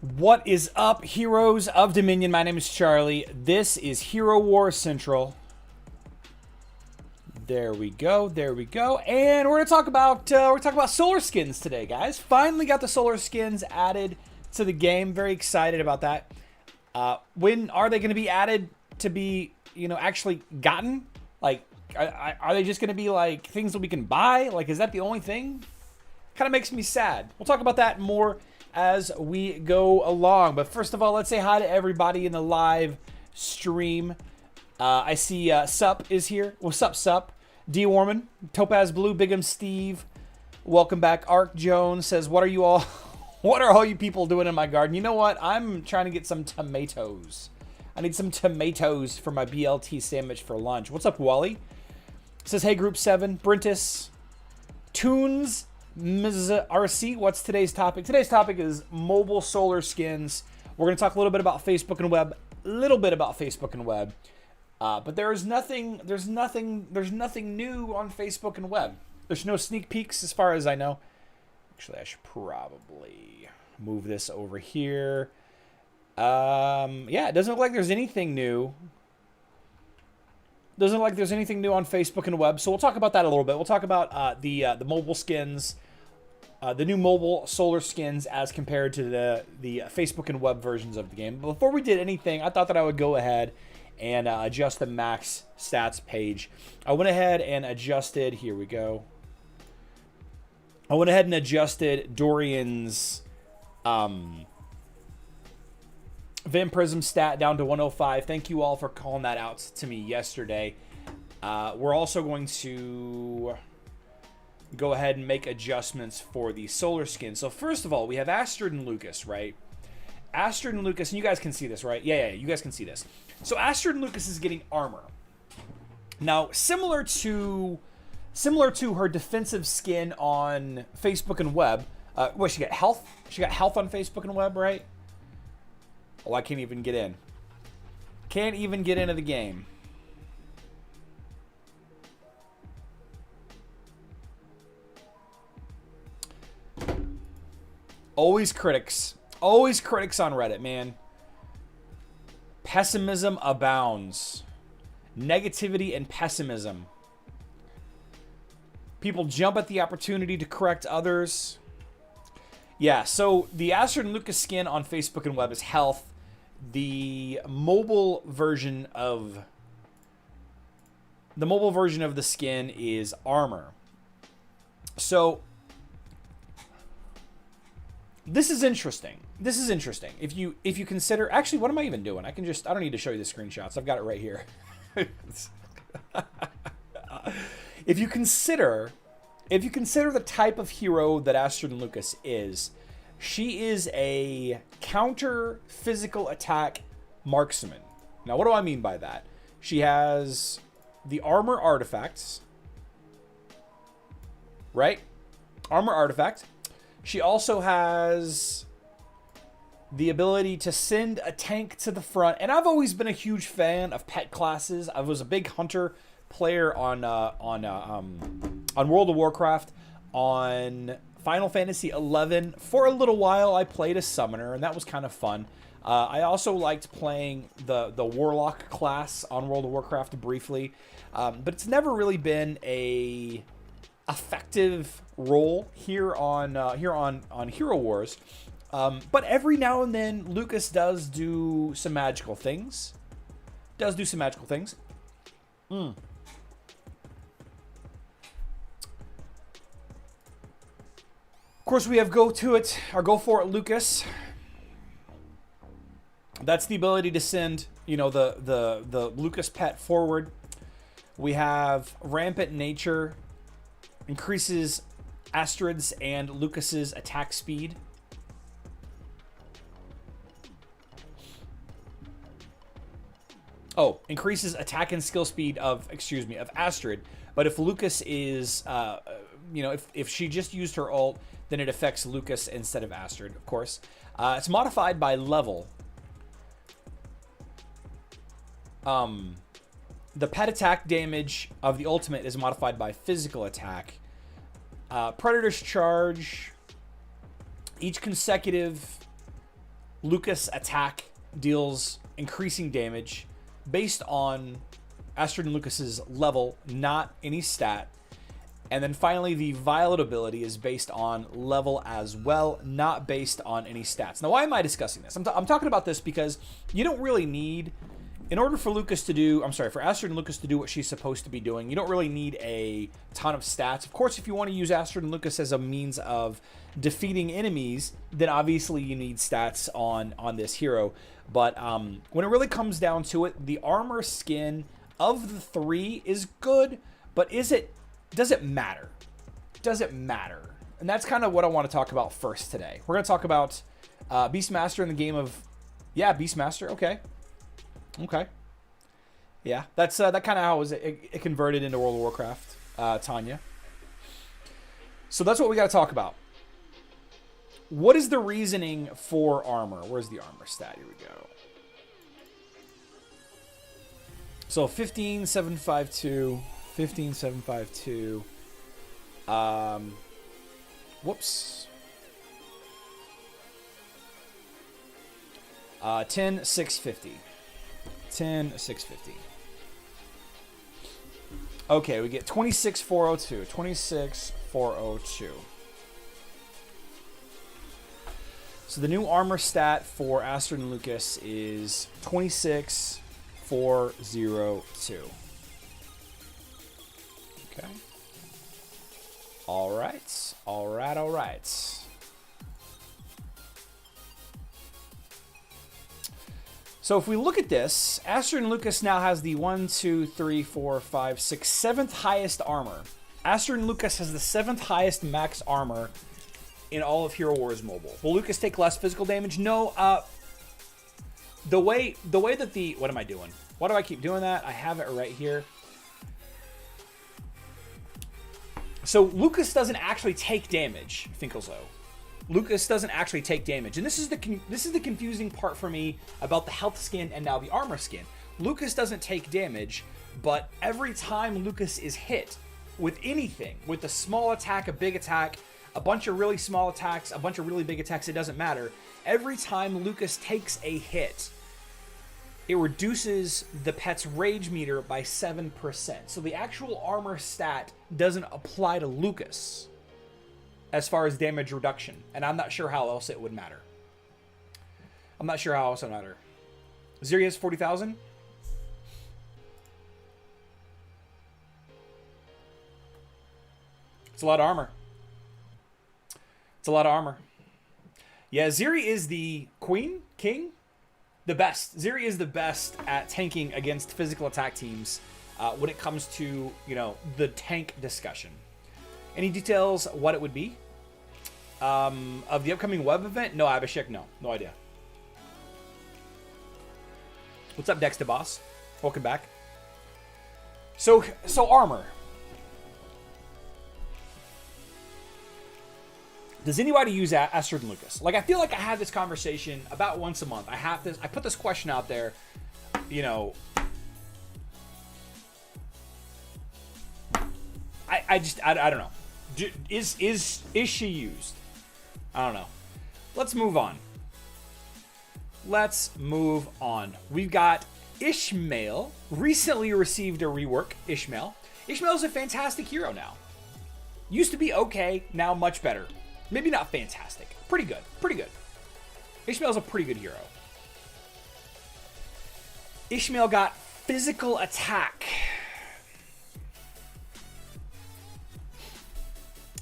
What is up, heroes of Dominion? My name is Charlie. This is Hero Wars Central. There we go. There we go. And we're gonna talk about solar skins today, guys. Finally got the solar skins added to the game. Very excited about that. When are they gonna be added to be, actually gotten? Like, are they just gonna be like things that we can buy? Like, is that the only thing? Kind of makes me sad. We'll talk about that more as we go along. But first of all, let's say hi to everybody in the live stream. I see Sup is here. What's up, Sup? D Warman, Topaz Blue, Bigum Steve. Welcome back. Ark Jones says, what are all you people doing in my garden? You know what? I'm trying to get some tomatoes. I need some tomatoes for my BLT sandwich for lunch. What's up, Wally? Says, hey, Group 7. Brentus. Toons. Ms. RC, what's today's topic? Today's topic is mobile solar skins. We're going to talk a little bit about Facebook and web, but there's nothing new on Facebook and web. There's no sneak peeks as far as I know. Actually, I should probably move this over here. Yeah, it doesn't look like there's anything new. Doesn't look like there's anything new on Facebook and web, so we'll talk about that a little bit. We'll talk about the mobile skins, the new mobile solar skins as compared to the Facebook and web versions of the game. But before we did anything, I thought that I would go ahead and adjust the max stats page. I went ahead and adjusted. Here we go. I went ahead and adjusted Dorian's Vampirism stat down to 105. Thank you all for calling that out to me yesterday. We're also going to go ahead and make adjustments for the solar skin. So first of all, we have Astrid and Lucas, right? Astrid and Lucas, and you guys can see this, right? Yeah, you guys can see this. So Astrid and Lucas is getting armor. Now, similar to her defensive skin on Facebook and web. She got health? She got health on Facebook and web, right? Oh, I can't even get in. Can't even get into the game. Always critics. Always critics on Reddit, man. Pessimism abounds. Negativity and pessimism. People jump at the opportunity to correct others. Yeah, so the Astrid and Lucas skin on Facebook and web is health. The mobile version of the skin is armor. So this is interesting. This is interesting. If you consider, actually, what am I even doing? I don't need to show you the screenshots. I've got it right here. If you consider the type of hero that Astrid and Lucas is, she is a counter physical attack marksman. Now, what do I mean by that? She has the armor artifacts, right? Armor artifact. She also has the ability to send a tank to the front. And I've always been a huge fan of pet classes. I was a big hunter player on World of Warcraft, on Final Fantasy 11. For a little while, I played a summoner, and that was kind of fun. I also liked playing the Warlock class on World of Warcraft briefly, but it's never really been a effective role here on Hero Wars. But every now and then, Lucas does do some magical things. Of course, we have Go For It Lucas. That's the ability to send, the Lucas pet forward. We have Rampant Nature, increases Astrid's and Lucas's attack speed. Oh, increases attack and skill speed of Astrid. But if Lucas is, if she just used her ult, then it affects Lucas instead of Astrid, of course. It's modified by level. The pet attack damage of the ultimate is modified by physical attack. Predator's Charge. Each consecutive Lucas attack deals increasing damage based on Astrid and Lucas's level, not any stat. And then finally, the Violet ability is based on level as well, not based on any stats. Now, why am I discussing this? I'm talking about this because you don't really need, in order for for Astrid and Lucas to do what she's supposed to be doing, you don't really need a ton of stats. Of course, if you want to use Astrid and Lucas as a means of defeating enemies, then obviously you need stats on this hero. But when it really comes down to it, the armor skin of the three is good, but does it matter? Does it matter? And that's kind of what I want to talk about first today. We're going to talk about Beastmaster in the game of... Yeah, Beastmaster. Okay. Yeah, that's that kind of how it converted into World of Warcraft, Tanya. So that's what we got to talk about. What is the reasoning for armor? Where's the armor stat? Here we go. So 15,752... 15,752. Whoops. 10,650. 10,650. Okay, we get 26,402. 26,402. So the new armor stat for Astrid and Lucas is 26,402. Okay. All right. So if we look at this, Astrid and Lucas now has the 7th highest armor. Astrid and Lucas has the 7th highest max armor in all of Hero Wars Mobile. Will Lucas take less physical damage? No. The way that the... What am I doing? Why do I keep doing that? I have it right here. So Lucas doesn't actually take damage, Finkelzo. Lucas doesn't actually take damage. And this is the confusing part for me about the health skin and now the armor skin. Lucas doesn't take damage, but every time Lucas is hit with anything, with a small attack, a big attack, a bunch of really small attacks, a bunch of really big attacks, it doesn't matter. Every time Lucas takes a hit, it reduces the pet's rage meter by 7%. So the actual armor stat doesn't apply to Lucas as far as damage reduction. And I'm not sure how else it would matter. Ziri has 40,000. It's a lot of armor. Yeah, Ziri is the king. The best. Ziri is the best at tanking against physical attack teams when it comes to, the tank discussion. Any details what it would be? Of the upcoming web event? No, Abhishek, no. No idea. What's up, Dexter Boss? Welcome back. So armor. Does anybody use Astrid and Lucas? Like, I feel like I have this conversation about once a month. I put this question out there, I don't know. Is she used? I don't know. Let's move on. We've got Ishmael. Recently received a rework. Ishmael's a fantastic hero now. Used to be okay, now much better. Maybe not fantastic. Pretty good. Ishmael's a pretty good hero. Ishmael got physical attack.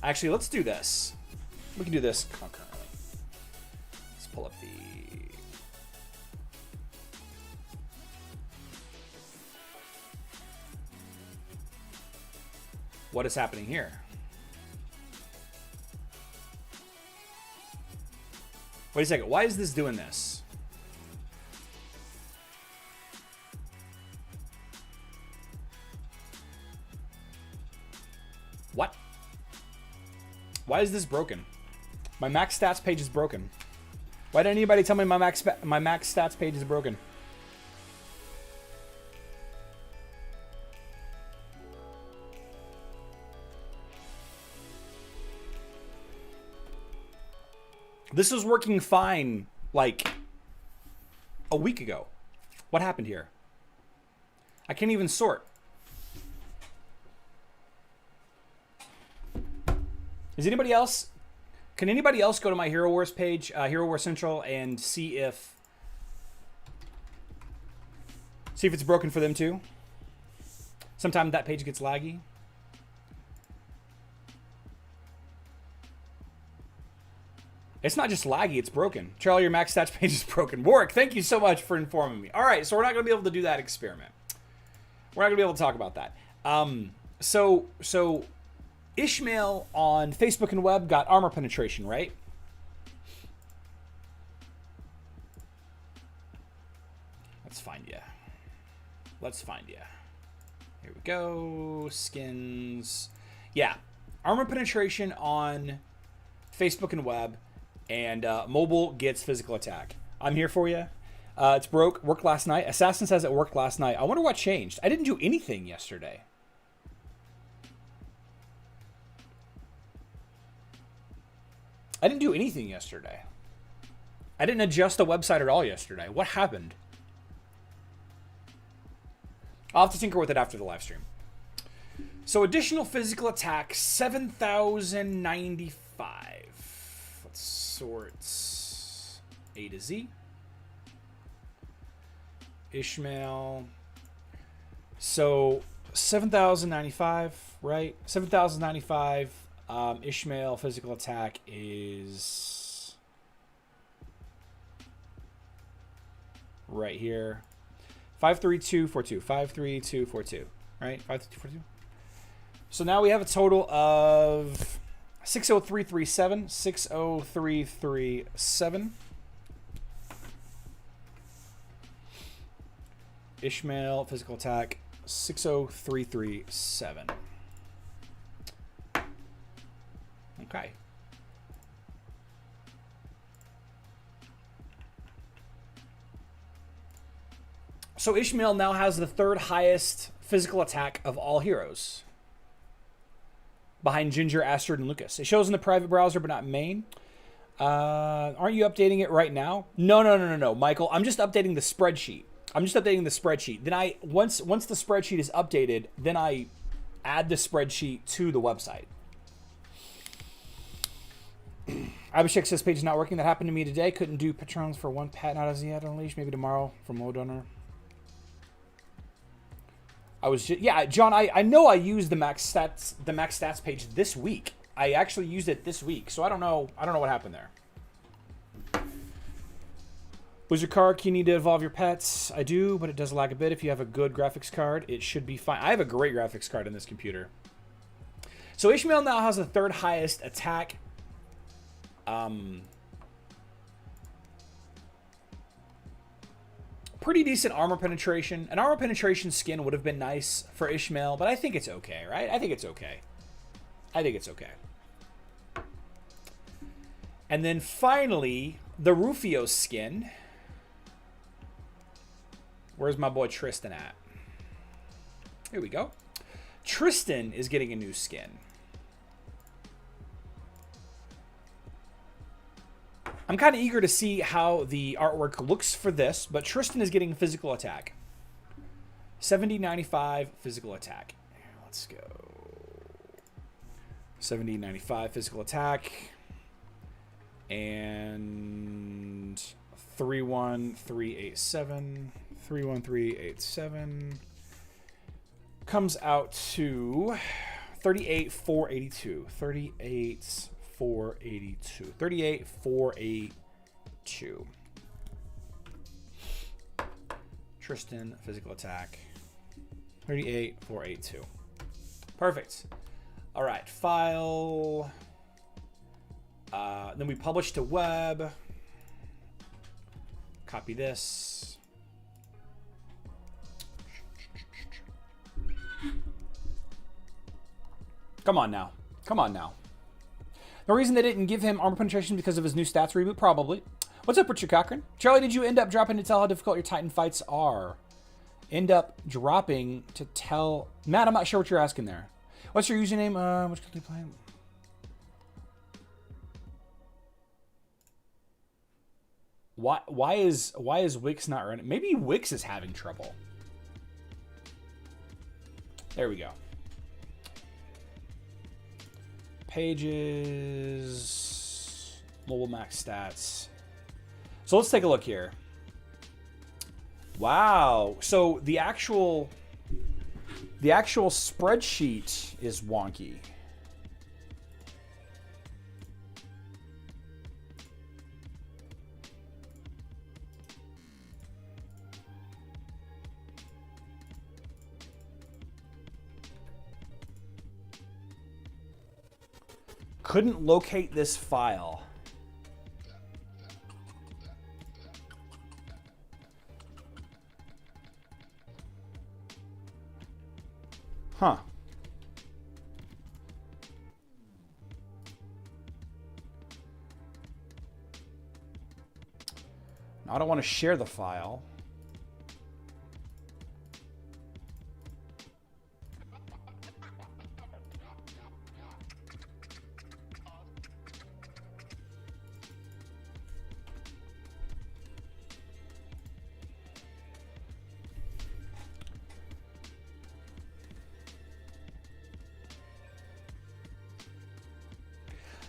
Actually, let's do this. We can do this concurrently. Let's pull up the... What is happening here? Wait a second. Why is this doing this? What? Why is this broken? My max stats page is broken. Why didn't anybody tell me my max stats page is broken? This was working fine, like a week ago. What happened here? I can't even sort. Is anybody else? Can anybody else go to my Hero Wars page, Hero Wars Central, and see if it's broken for them too? Sometimes that page gets laggy. It's not just laggy, it's broken. Charlie, your max stats page is broken. Warwick, thank you so much for informing me. All right, so we're not going to be able to do that experiment. We're not going to be able to talk about that. So Ishmael on Facebook and web got armor penetration, right? Let's find you. Let's find you. Here we go. Skins. Yeah. Armor penetration on Facebook and web. And mobile gets physical attack. I'm here for you. It's broke. Worked last night. Assassin says it worked last night. I wonder what changed. I didn't do anything yesterday. I didn't do anything yesterday. I didn't adjust the website at all yesterday. What happened? I'll have to tinker with it after the live stream. So additional physical attack, 7,095. Let's sort A to Z. Ishmael. So 7,095, right? 7,095. Ishmael physical attack is right here. 53242. 53242. Right? 53242. So now we have a total of 60337. 60337. Ishmael physical attack 60337. Okay. So Ishmael now has the third highest physical attack of all heroes, behind Ginger, Astrid, and Lucas. It shows in the private browser, but not main. Aren't you updating it right now? No, Michael. I'm just updating the spreadsheet. Then once the spreadsheet is updated, then I add the spreadsheet to the website. Abhishek says page is not working. That happened to me today. Couldn't do patrons for one pet not as yet unleashed. Maybe tomorrow from Low Donor. Yeah, John, I know I used the max stats page this week. I actually used it this week, so I don't know what happened there. Was your Karkh, you need to evolve your pets? I do, but it does lag a bit. If you have a good graphics card, it should be fine. I have a great graphics card in this computer. So Ishmael now has the third highest attack. Pretty decent armor penetration. An armor penetration skin would have been nice for Ishmael, but I think it's okay, right? I think it's okay. And then finally, the Rufio skin. Where's my boy Tristan at? Here we go. Tristan is getting a new skin. I'm kind of eager to see how the artwork looks for this, but Tristan is getting physical attack. 7095 physical attack. Let's go. 7095 physical attack. And 31387. 31387 comes out to 38,482. 38,482. 38,482. Tristan physical attack. 38,482. Perfect. All right, file. Then we publish to web. Copy this. Come on now. The reason they didn't give him armor penetration because of his new stats reboot? Probably. What's up, Richard Cochran? Charlie, did you end up dropping to tell how difficult your Titan fights are? End up dropping to tell... Matt, I'm not sure what you're asking there. What's your username? Which can you play? Why is Wix not running? Maybe Wix is having trouble. There we go. Pages, mobile max stats. So let's take a look here. Wow. So the actual spreadsheet is wonky. Couldn't locate this file. Huh. I don't want to share the file.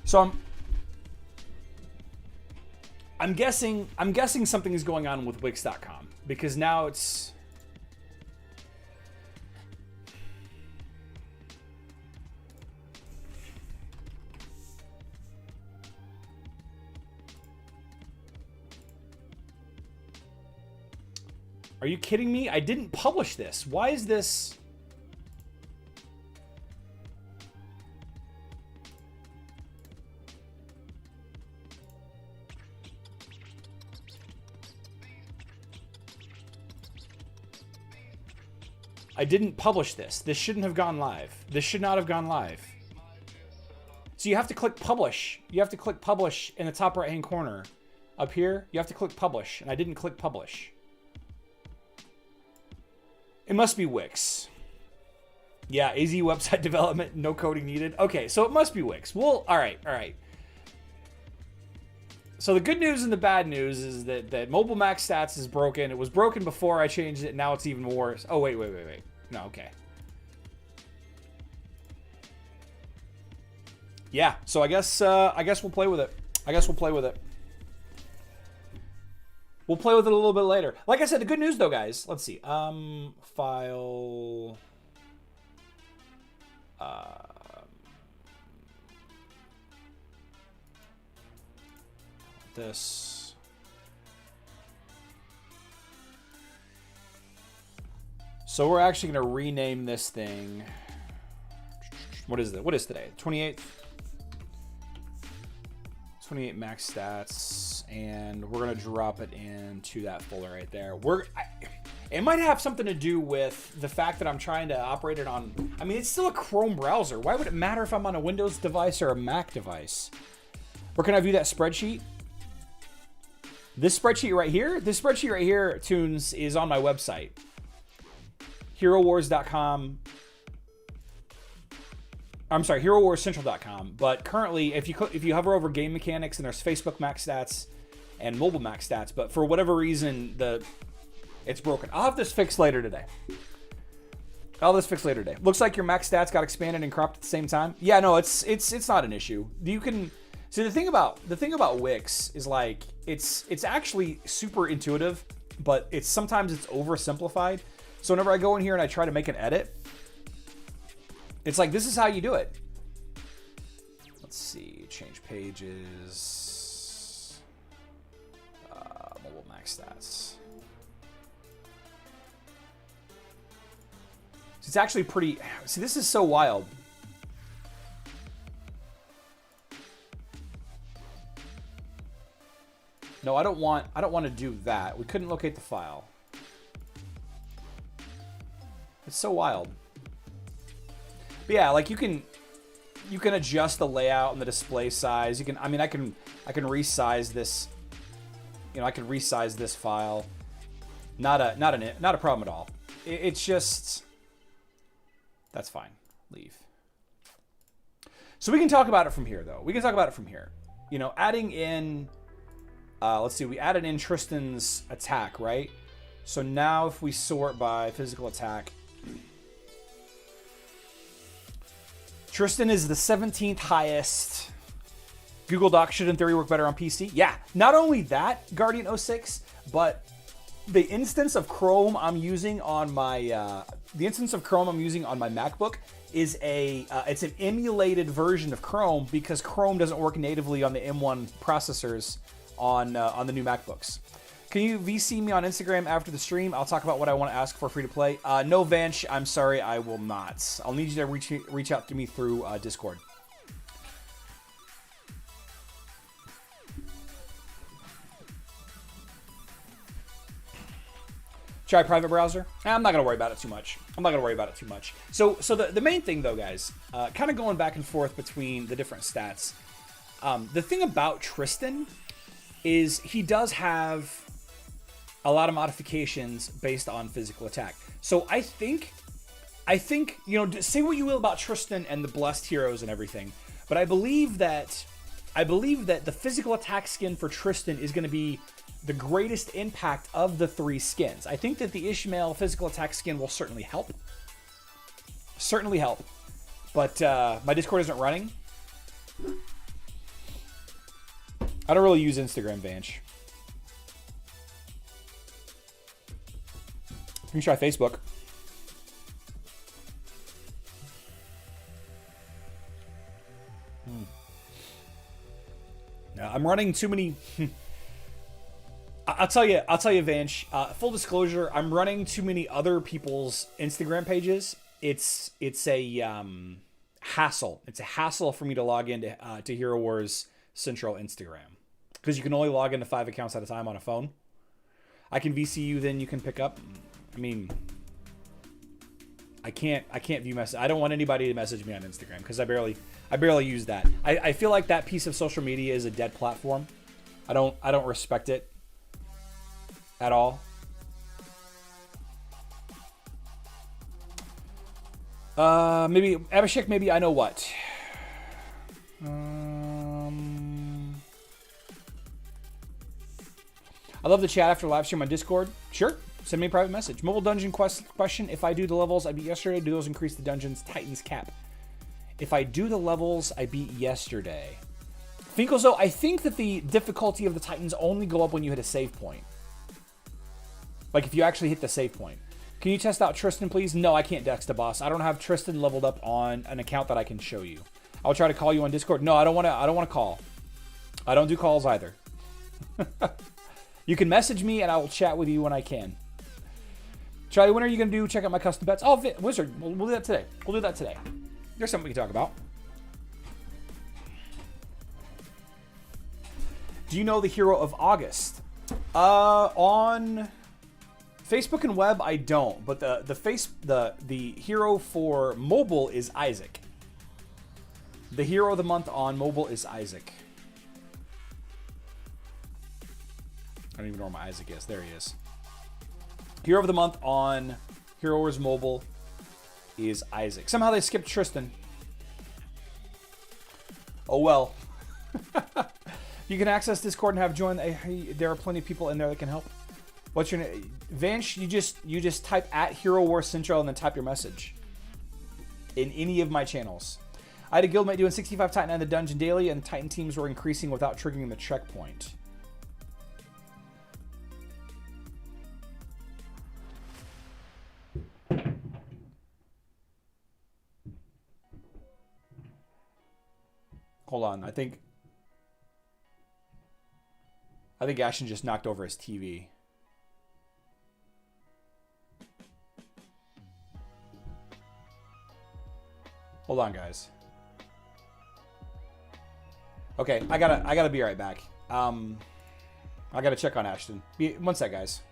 So I'm guessing something is going on with Wix.com because now it's Are you kidding me? I didn't publish this. Why is this? I didn't publish this. This shouldn't have gone live. This should not have gone live. So you have to click publish. You have to click publish in the top right hand corner. Up here, you have to click publish, and I didn't click publish. It must be Wix. Yeah, AZ website development, no coding needed. Okay, so it must be Wix. Well, all right. So the good news and the bad news is that mobile max stats is broken. It was broken before I changed it. Now it's even worse. Oh, wait. No, okay. Yeah, so I guess we'll play with it. We'll play with it a little bit later. Like I said, the good news though, guys. Let's see. File. This. So we're actually going to rename this thing. What is it? What is today? 28th? 28 max stats, and we're going to drop it into that folder right there. It might have something to do with the fact that I'm trying to operate it on... I mean, it's still a Chrome browser. Why would it matter if I'm on a Windows device or a Mac device? Where can I view that spreadsheet? This spreadsheet right here, Tunes, is on my website. HeroWars.com. I'm sorry, HeroWarsCentral.com. But currently, if you hover over game mechanics, and there's Facebook max stats and mobile max stats, but for whatever reason, it's broken. I'll have this fixed later today. Looks like your max stats got expanded and cropped at the same time. Yeah, no, it's not an issue. You can see the thing about Wix is like it's actually super intuitive, but sometimes it's oversimplified. So whenever I go in here and I try to make an edit, it's like, this is how you do it. Let's see, change pages, mobile max stats. It's actually pretty, see, this is so wild. No, I don't want to do that. We couldn't locate the file. It's so wild. But yeah, like you can adjust the layout and the display size. I can resize this. You know, I can resize this file. Not a problem at all. It's just, that's fine. Leave. So we can talk about it from here though. You know, adding in Let's see. We added in Tristan's attack, right? So now if we sort by physical attack, Tristan is the 17th highest. Google Docs should in theory work better on PC. Yeah, not only that, Guardian 06, but the instance of Chrome I'm using on my MacBook is it's an emulated version of Chrome because Chrome doesn't work natively on the M1 processors on the new MacBooks. Can you VC me on Instagram after the stream? I'll talk about what I want to ask for free to play. No, Vanch, I'm sorry, I will not. I'll need you to reach out to me through Discord. Try private browser. I'm not gonna worry about it too much. So the main thing though, guys, kind of going back and forth between the different stats. The thing about Tristan is he does have a lot of modifications based on physical attack. So I think, you know, say what you will about Tristan and the blessed heroes and everything, but I believe that the physical attack skin for Tristan is going to be the greatest impact of the 3 skins. I think that the Ishmael physical attack skin will certainly help. But my Discord isn't running. I don't really use Instagram, Vanch. You can try Facebook. No, I'm running too many. I'll tell you, Vanch. Full disclosure, I'm running too many other people's Instagram pages. It's a hassle. It's a hassle for me to log into to Hero Wars Central Instagram because you can only log into 5 accounts at a time on a phone. I can VC you, then you can pick up. I mean, I can't view message. I don't want anybody to message me on Instagram because I barely use that. I feel like that piece of social media is a dead platform. I don't respect it at all. Maybe Abhishek, maybe I know what. I love the chat after live stream on Discord. Sure. Send me a private message. Mobile dungeon question. If I do the levels I beat yesterday, do those increase the dungeon's Titan's cap? If I do the levels I beat yesterday. Finkelzo, I think that the difficulty of the Titans only go up when you hit a save point. Like if you actually hit the save point. Can you test out Tristan, please? No, I can't dex to boss. I don't have Tristan leveled up on an account that I can show you. I'll try to call you on Discord. No, I don't want to call. I don't do calls either. You can message me and I will chat with you when I can. Charlie, when are you going to do check out my custom bets? Oh, Wizard, we'll do that today. There's something we can talk about. Do you know the hero of August? On Facebook and web, I don't. But the hero for mobile is Isaac. The hero of the month on mobile is Isaac. I don't even know where my Isaac is. There he is. Hero of the month on Hero Wars Mobile is Isaac. Somehow they skipped Tristan. Oh well. You can access Discord and have joined. There are plenty of people in there that can help. What's your name? Vanch, you just type at Hero Wars Central and then type your message. In any of my channels. I had a guildmate doing 65 Titan and the dungeon daily, and Titan teams were increasing without triggering the checkpoint. Hold on, I think Ashton just knocked over his TV. Hold on, guys. Okay, I gotta be right back. I gotta check on Ashton. One sec, guys.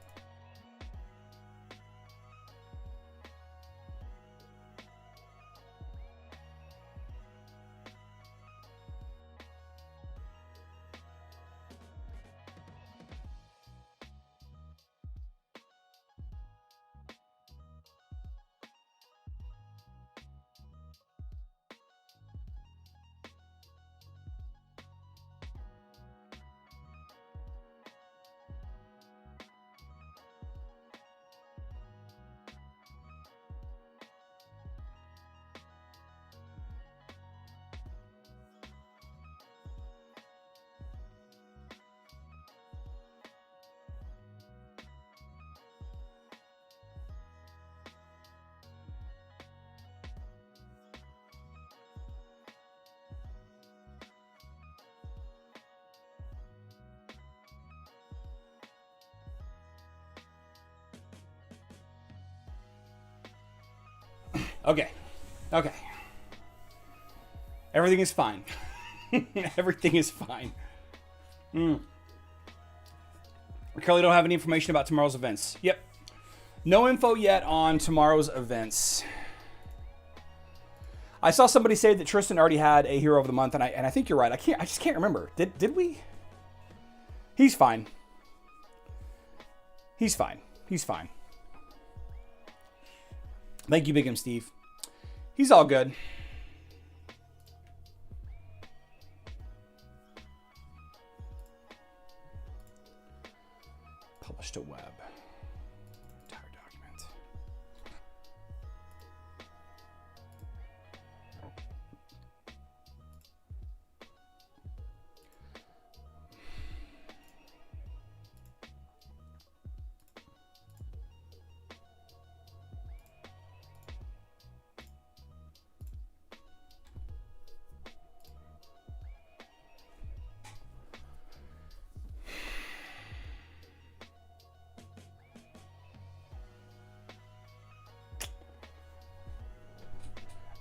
Okay. Okay. Everything is fine. Everything is fine. We currently don't have any information about tomorrow's events. Yep. No info yet on tomorrow's events. I saw somebody say that Tristan already had a Hero of the Month, and I think you're right. I just can't remember. Did we? He's fine. He's fine. He's fine. Thank you, Big M Steve. He's all good. Published to web. Entire document.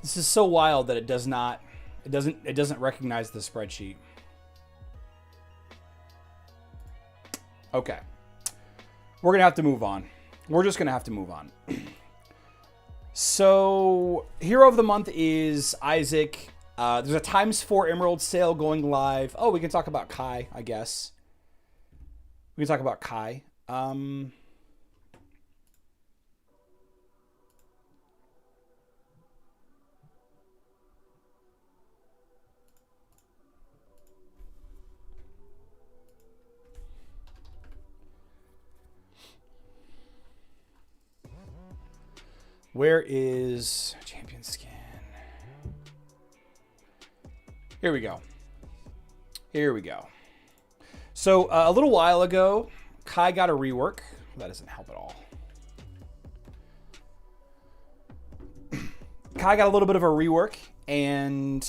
This is so wild that it doesn't recognize the spreadsheet. Okay. We're going to have to move on. We're just going to have to move on. So, Hero of the Month is Isaac. There's a ×4 Emerald sale going live. Oh, we can talk about Kai, I guess. We can talk about Kai. Where is champion skin? Here we go. Here we go. So a little while ago, Kai got a rework. That doesn't help at all. Kai got a little bit of a rework, and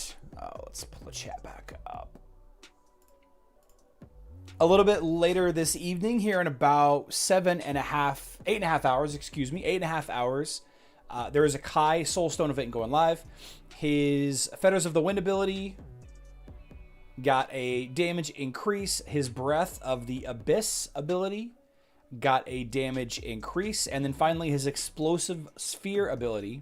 let's pull the chat back up. A little bit later this evening, here in about 8.5 hours, excuse me, 8.5 hours, there is a Kai Soulstone event going live. His Fetters of the Wind ability got a damage increase. His Breath of the Abyss ability got a damage increase. And then finally, his Explosive Sphere ability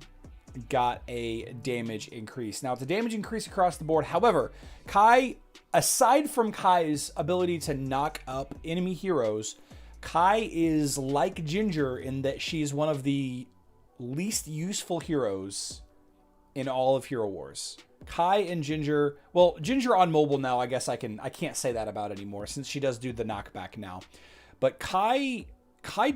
got a damage increase. Now, it's a damage increase across the board. However, Kai, aside from Kai's ability to knock up enemy heroes, Kai is like Ginger in that she's one of the least useful heroes in all of Hero Wars. Kai and Ginger, well, Ginger on mobile now, I guess I can't say that about anymore since she does do the knockback now. But Kai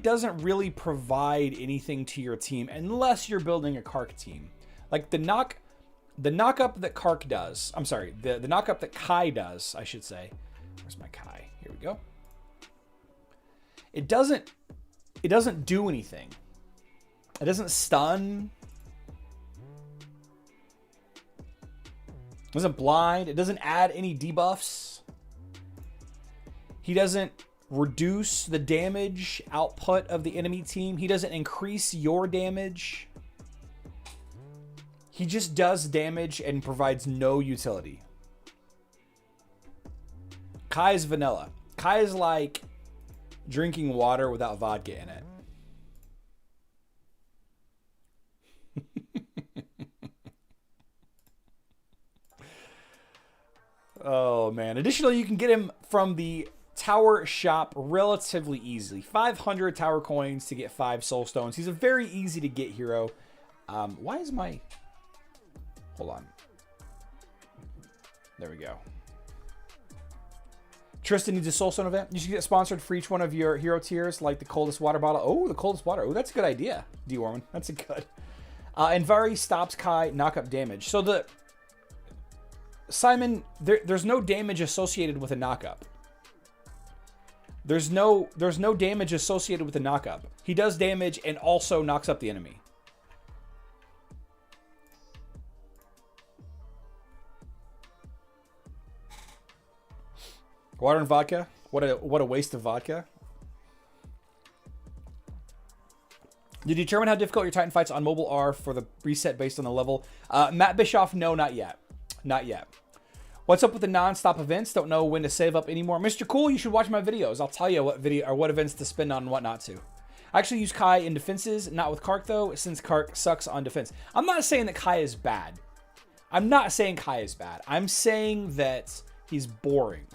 doesn't really provide anything to your team unless you're building a Karkh team. Like the knock-up that Karkh does. I'm sorry, the knock-up that Kai does, I should say. Where's my Kai? Here we go. It doesn't do anything. It doesn't stun. It doesn't blind. It doesn't add any debuffs. He doesn't reduce the damage output of the enemy team. He doesn't increase your damage. He just does damage and provides no utility. Kai is vanilla. Kai is like drinking water without vodka in it. Oh, man. Additionally, you can get him from the Tower Shop relatively easily. 500 Tower Coins to get 5 Soul Stones. He's a very easy to get hero. Why is my... Hold on. There we go. Tristan needs a Soul Stone event. You should get sponsored for each one of your hero tiers, like the coldest water bottle. Oh, the coldest water. Oh, that's a good idea, D. Warman. That's a good... and Vari stops Kai knock-up damage. So the... Simon, there's no damage associated with a knock-up. There's no damage associated with the knock-up. He does damage and also knocks up the enemy. Water and vodka? What a waste of vodka. You determine how difficult your Titan fights on mobile are for the reset based on the level. Matt Bischoff, no, not yet. Not yet. What's up with the non-stop events? Don't know when to save up anymore. Mr. Cool, you should watch my videos. I'll tell you what video or what events to spend on and what not to. I actually use Kai in defenses, not with Karkh though, since Karkh sucks on defense. I'm not saying that Kai is bad. I'm not saying Kai is bad. I'm saying that he's boring.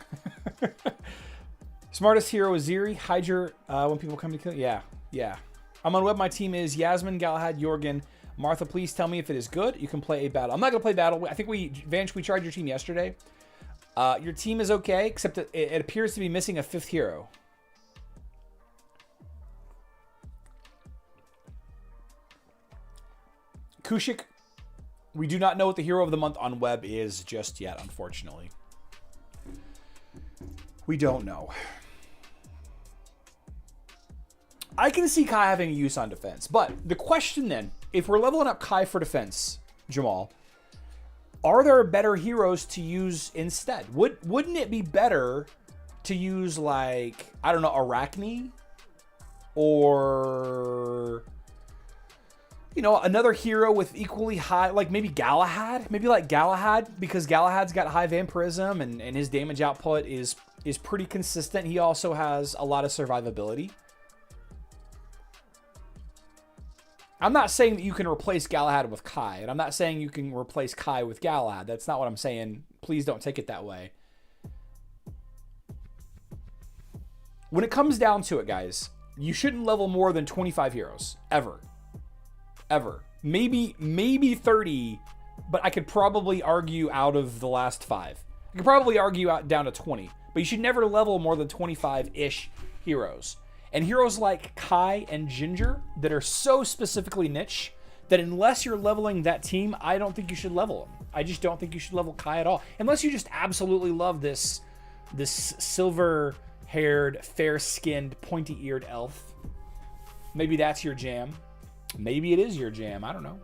Smartest hero is Ziri. Hide your when people come to kill. Yeah, yeah. I'm on web. My team is Yasmin, Galahad, Jorgen. Martha, please tell me if it is good. You can play a battle. I'm not going to play battle. I think Vanch, we tried your team yesterday. Your team is okay, except that it appears to be missing a 5th hero. Kushik, we do not know what the hero of the month on web is just yet, unfortunately. We don't know. I can see Kai having a use on defense, but the question then, if we're leveling up Kai for defense, Jamal, are there better heroes to use instead? Wouldn't it be better to use, like, I don't know, Arachne? Or, you know, another hero with equally high, like maybe Galahad? Maybe like Galahad, because Galahad's got high vampirism and his damage output is pretty consistent. He also has a lot of survivability. I'm not saying that you can replace Galahad with Kai, and I'm not saying you can replace Kai with Galahad. That's not what I'm saying. Please don't take it that way. When it comes down to it, guys, you shouldn't level more than 25 heroes. Ever. Ever. Maybe 30, but I could probably argue out of the last 5. I could probably argue out down to 20, but you should never level more than 25-ish heroes. And heroes like Kai and Ginger that are so specifically niche that unless you're leveling that team, I don't think you should level them. I just don't think you should level Kai at all. Unless you just absolutely love this silver-haired, fair-skinned, pointy-eared elf. Maybe that's your jam. Maybe it is your jam. I don't know.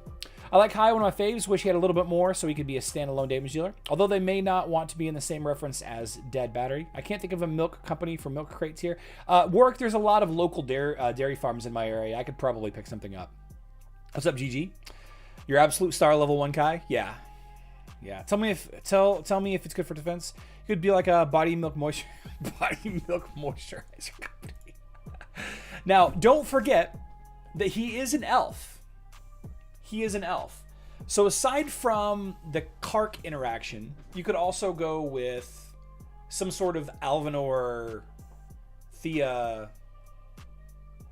I like Kai, one of my faves. Wish he had a little bit more so he could be a standalone damage dealer. Although they may not want to be in the same reference as Dead Battery. I can't think of a milk company for milk crates here. Warwick, there's a lot of local dairy farms in my area. I could probably pick something up. What's up, GG? Your absolute star level 1 Kai? Yeah. Yeah. Tell me if it's good for defense. It could be like a body milk moisturizer company. Now, don't forget that he is an elf. He is an elf. So aside from the Karkh interaction, you could also go with some sort of Alvanor, Thea,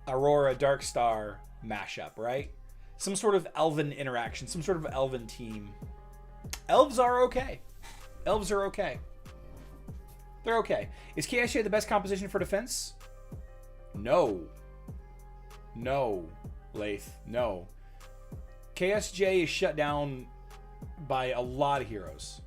Aurora, Darkstar mashup, right? Some sort of elven interaction, some sort of elven team. Elves are okay. Elves are okay. They're okay. Is KSJ the best composition for defense? No. No, Lath. No. KSJ is shut down by a lot of heroes.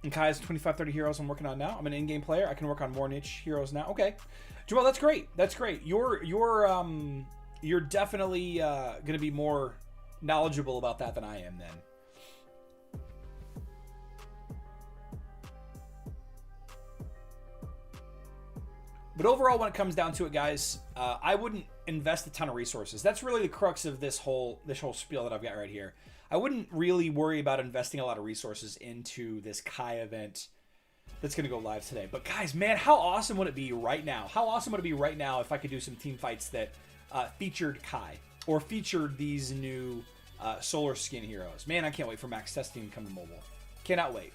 And Kai has 25, 30 heroes I'm working on now. I'm an in-game player. I can work on more niche heroes now. Okay. Jamal, that's great. That's great. You're definitely going to be more knowledgeable about that than I am then. But overall, when it comes down to it, guys, I wouldn't invest a ton of resources. That's really the crux of this whole spiel that I've got right here. I wouldn't really worry about investing a lot of resources into this Kai event that's going to go live today. But guys, man, how awesome would it be right now? How awesome would it be right now if I could do some team fights that featured Kai or featured these new solar skin heroes? Man, I can't wait for max testing to come to mobile. Cannot wait.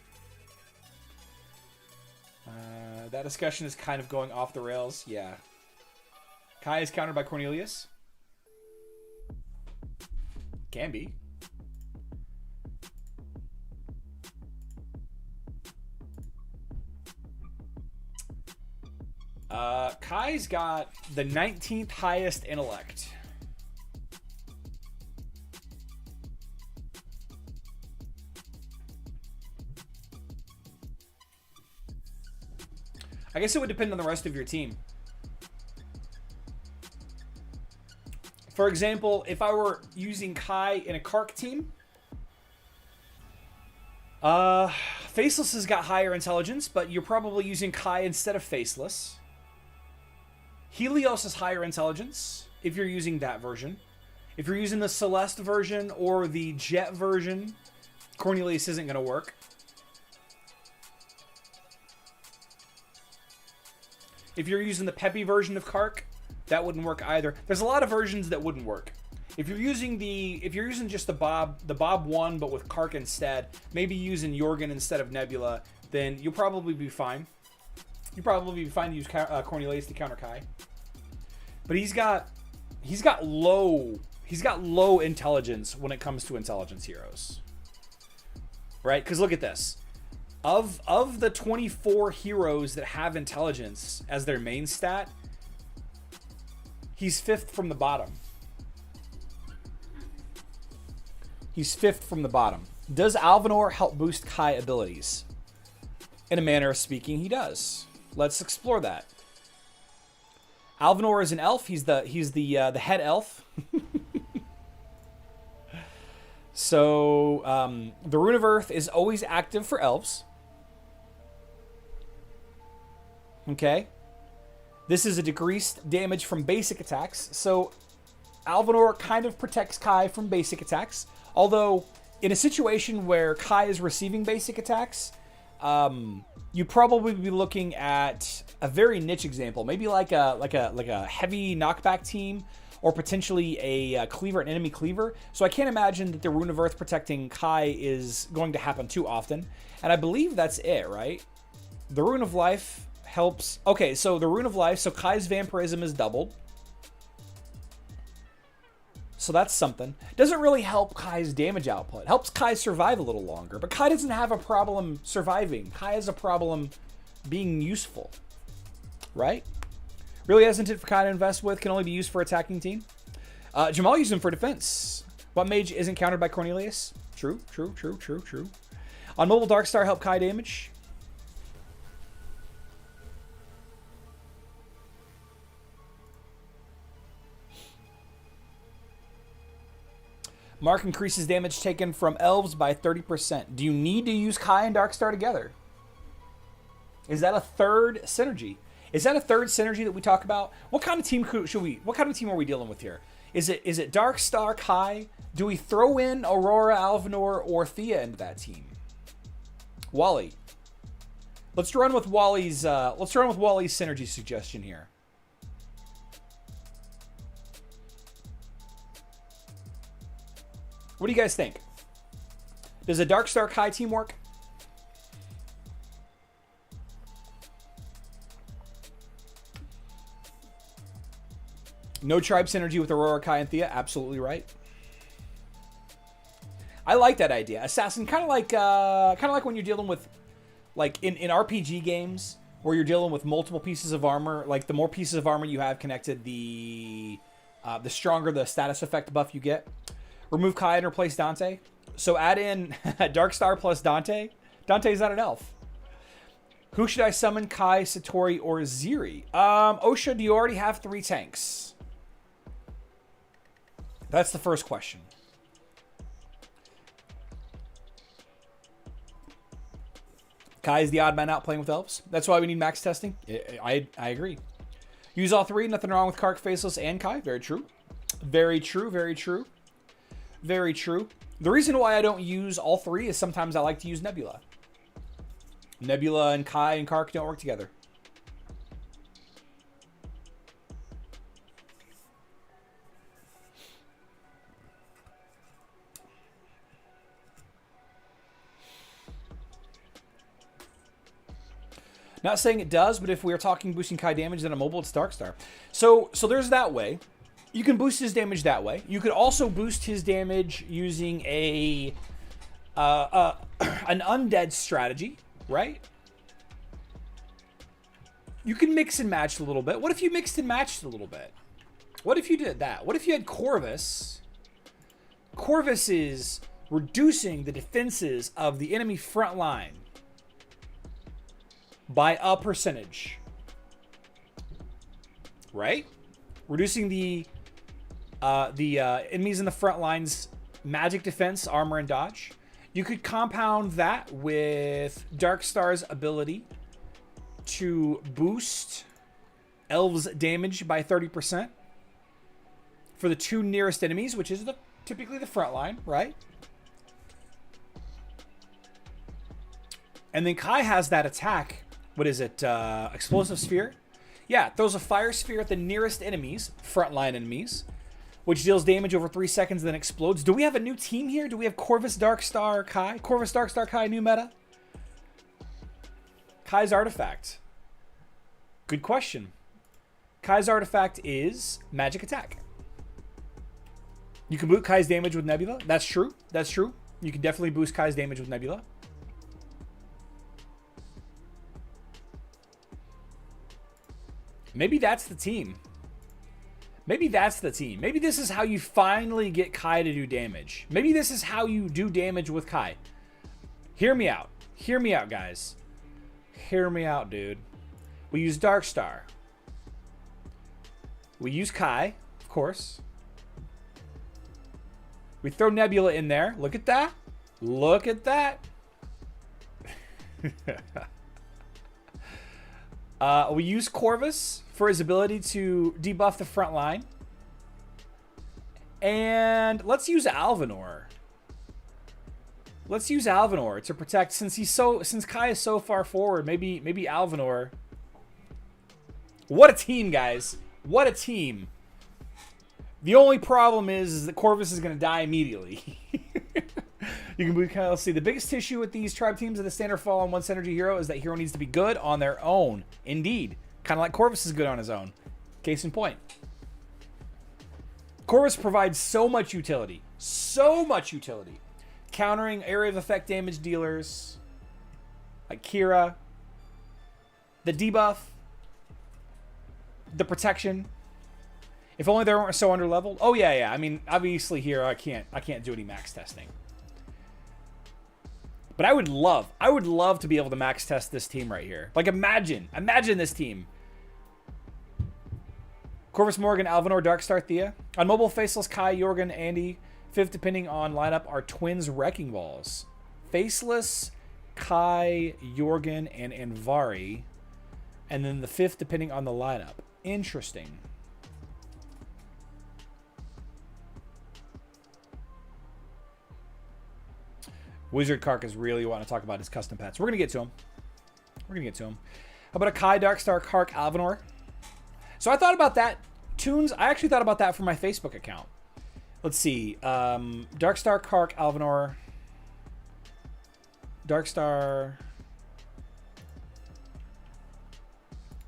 That discussion is kind of going off the rails. Yeah. Kai is countered by Cornelius. Can be. Kai's got the 19th highest intellect. I guess it would depend on the rest of your team. For example, if I were using Kai in a Karkh team, Faceless has got higher intelligence, but you're probably using Kai instead of Faceless. Helios has higher intelligence, if you're using that version. If you're using the Celeste version or the Jet version, Cornelius isn't going to work. If you're using the Peppy version of Karkh, that wouldn't work either. There's a lot of versions that wouldn't work. If you're using just the Bob 1 but with Karkh instead, maybe using Jorgen instead of Nebula, then you'll probably be fine. You'll probably be fine to use Cornelius to counter Kai. But he's got low intelligence when it comes to intelligence heroes. Right? Because look at this. Of the 24 heroes that have intelligence as their main stat, he's 5th from the bottom. He's 5th from the bottom. Does Alvanor help boost Kai abilities? In a manner of speaking, he does. Let's explore that. Alvanor is an elf. He's the head elf. So the Rune of Earth is always active for elves. Okay. This is a decreased damage from basic attacks. So Alvanor kind of protects Kai from basic attacks. Although, in a situation where Kai is receiving basic attacks, you probably be looking at a very niche example, maybe like a heavy knockback team, or potentially a cleaver, an enemy cleaver. So I can't imagine that the Rune of Earth protecting Kai is going to happen too often. And I believe that's it, right? The Rune of Life helps. Okay, so the Rune of Life, so Kai's vampirism is doubled. So that's something. Doesn't really help Kai's damage output. Helps Kai survive a little longer. But Kai doesn't have a problem surviving. Kai has a problem being useful. Right? Really hesitant for Kai to invest with. Can only be used for attacking team. Jamal used him for defense. What mage isn't countered by Cornelius? True. On mobile, Darkstar help Kai damage. Mark increases damage taken from elves by 30%. Do you need to use Kai and Darkstar together? Is that a third synergy? Is that a third synergy that we talk about? What kind of team what kind of team are we dealing with here? Is it Darkstar, Kai? Do we throw in Aurora, Alvanor, or Thea into that team? Wally. Let's run with Wally's synergy suggestion here. What do you guys think? Does a Darkstar Kai team work? No tribe synergy with Aurora, Kai, and Thea. Absolutely right. I like that idea. Assassin, kind of like when you're dealing with, like in RPG games where you're dealing with multiple pieces of armor. Like the more pieces of armor you have connected, the stronger the status effect buff you get. Remove Kai and replace Dante. So add in Darkstar plus Dante. Dante's not an elf. Who should I summon? Kai, Satori, or Ziri? Osha, do you already have 3 tanks? That's the first question. Kai is the odd man out playing with elves. That's why we need max testing. I agree. Use all 3. Nothing wrong with Karkh, Faceless, and Kai. Very true. Very true. Very true. Very true. The reason why I don't use all 3 is sometimes I like to use Nebula. Nebula and Kai and Karkh don't work together. Not saying it does, but if we are talking boosting Kai damage, then a mobile, it's Darkstar. So there's that way. You can boost his damage that way. You could also boost his damage using an undead strategy, right? You can mix and match a little bit. What if you mixed and matched a little bit? What if you did that? What if you had Corvus? Corvus is reducing the defenses of the enemy front line by a percentage, right? Reducing the enemies in the front lines magic defense, armor, and dodge. You could compound that with Darkstar's ability to boost Elves' damage by 30% for the 2 nearest enemies, which is typically the front line, right? And then Kai has that attack. What is it? Explosive Sphere? Yeah, it throws a fire sphere at the nearest enemies, frontline enemies, which deals damage over 3 seconds and then explodes. Do we have a new team here? Do we have Corvus Darkstar Kai? Corvus Darkstar Kai, new meta? Kai's artifact. Good question. Kai's artifact is Magic Attack. You can boost Kai's damage with Nebula. That's true. That's true. You can definitely boost Kai's damage with Nebula. Maybe that's the team. Maybe that's the team. Maybe this is how you finally get Kai to do damage. Maybe this is how you do damage with Kai. Hear me out. Hear me out, guys. Hear me out, dude. We use Darkstar. We use Kai, of course. We throw Nebula in there. Look at that. Look at that. We use Corvus for his ability to debuff the front line. And let's use Alvanor. Let's use Alvanor to protect, since Kai is so far forward, maybe Alvanor. What a team, guys. What a team. The only problem is that Corvus is going to die immediately. You can kind of see the biggest issue with these tribe teams of the standard fall on one synergy hero is that hero needs to be good on their own. Indeed. Kind of like Corvus is good on his own. Case in point. Corvus provides so much utility. So much utility. Countering area of effect damage dealers. Like Kira. The debuff. The protection. If only they weren't so underleveled. Oh yeah. I mean, obviously here I can't do any max testing. But I would love to be able to max test this team right here. Like imagine this team. Corvus, Morgan, Alvanor, Darkstar, Thea. On mobile, Faceless, Kai, Jorgen, Andy. 5th, depending on lineup, are Twins Wrecking Balls. Faceless, Kai, Jorgen, and Anvari. And then the 5th, depending on the lineup. Interesting. Wizard Karkh is really wanting to talk about his custom pets. We're going to get to him. How about a Kai, Darkstar, Karkh, Alvanor? So I thought about that. Tunes, I actually thought about that for my Facebook account. Let's see. Darkstar, Karkh, Alvanor. Darkstar.